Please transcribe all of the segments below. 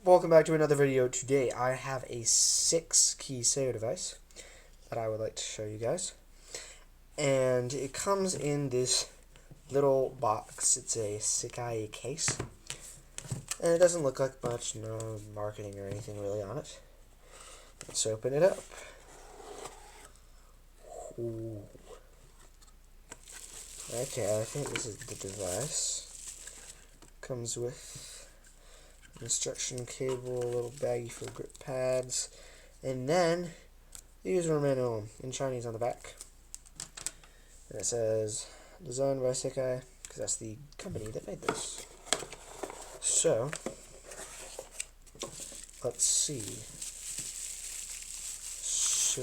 Welcome back to another video. Today I have a 6-key Sayodevice that I would like to show you guys. And it comes in this little box. It's a Sakai case. And it doesn't look like much, no marketing or anything really on it. Let's open it up. Ooh. Okay, I think this is the device. Comes with instruction cable, a little baggie for grip pads, and then the user manual in Chinese on the back. And it says designed by Sakai, because that's the company that made this. So let's see. So,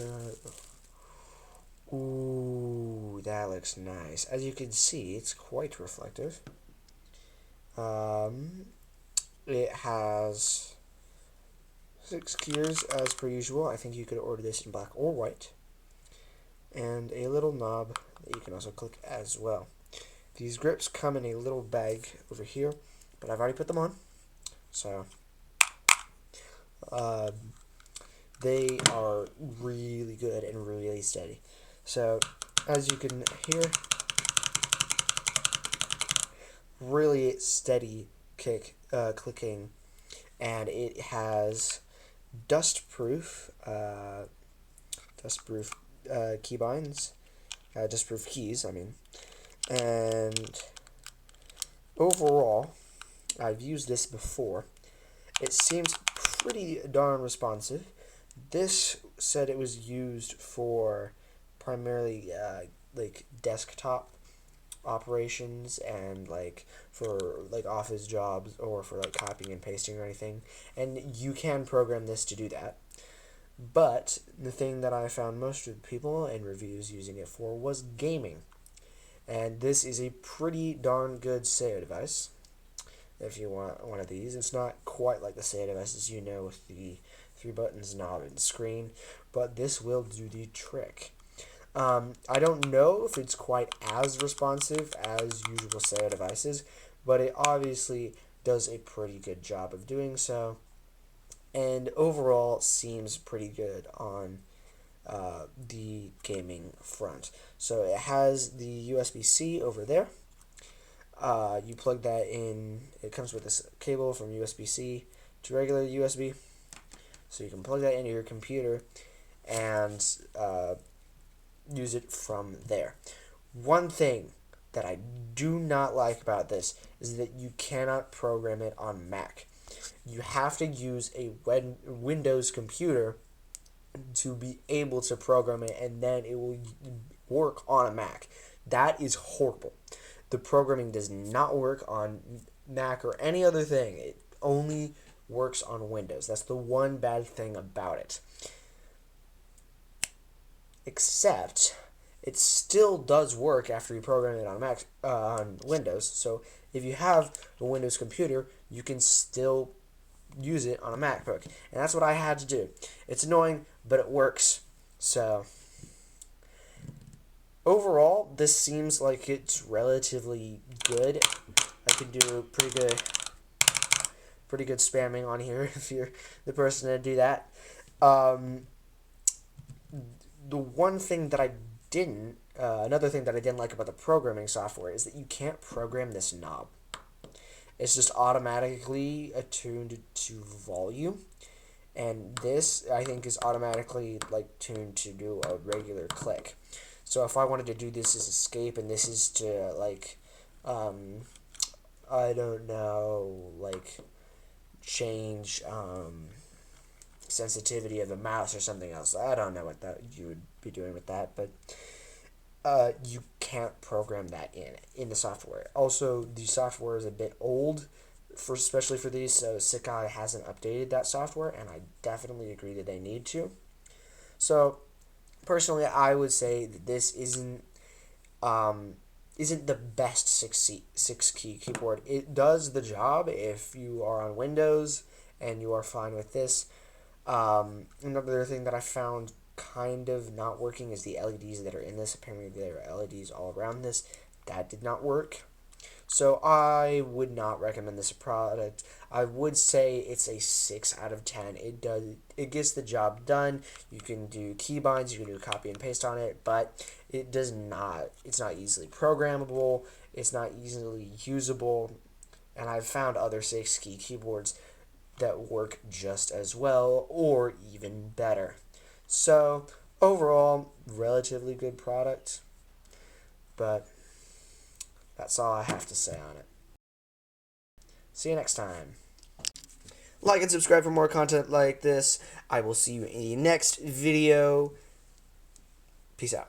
ooh, that looks nice. As you can see, it's quite reflective. It has 6 gears as per usual. I think you could order this in black or white. And a little knob that you can also click as well. These grips come in a little bag over here, but I've already put them on. So they are really good and really steady. So as you can hear, really steady clicking, and it has dust-proof keybinds, dust-proof keys. I mean, and overall, I've used this before. It seems pretty darn responsive. This said it was used for primarily like desktop operations and like for like office jobs or for like copying and pasting or anything, and you can program this to do that. But the thing that I found most of the people and reviews using it for was gaming, and this is a pretty darn good Sayodevice. If you want one of these, it's not quite like the Sayodevices you know with the 3 buttons, knob, and screen, but this will do the trick. I don't know if it's quite as responsive as usual Sayodevices, but it obviously does a pretty good job of doing so, and overall seems pretty good on the gaming front. So it has the USB-C over there. You plug that in. It comes with this cable from USB-C to regular USB, so you can plug that into your computer and use it from there. One thing that I do not like about this is that you cannot program it on Mac. You have to use a Windows computer to be able to program it, and then it will work on a Mac. That is horrible. The programming does not work on Mac or any other thing. It only works on Windows. That's the one bad thing about it. Except it still does work after you program it on Mac, on Windows. So if you have a Windows computer, you can still use it on a MacBook, and that's what I had to do. It's annoying, but it works. So overall, this seems like it's relatively good. I can do pretty good spamming on here if you're the person to do that. The one thing that I didn't, another thing that I didn't like about the programming software is that you can't program this knob. It's just automatically attuned to volume, and this I think is automatically like tuned to do a regular click. So if I wanted to do this as escape and this is to like, I don't know, like change sensitivity of the mouse or something else. I don't know what that you would be doing with that, but you can't program that in the software. Also, the software is a bit old, especially for these, so Sakai hasn't updated that software, and I definitely agree that they need to. So, personally, I would say that this isn't the best 6-key keyboard. It does the job if you are on Windows and you are fine with this. Another thing that I found kind of not working is the LEDs that are in this. Apparently there are LEDs all around this. That did not work. So I would not recommend this product. I would say it's a 6 out of 10. It gets the job done. You can do keybinds, you can do copy and paste on it, but it's not easily programmable, it's not easily usable, and I've found other 6-key keyboards that work just as well or even better. So, overall, relatively good product, but that's all I have to say on it. See you next time. Like and subscribe for more content like this. I will see you in the next video. Peace out.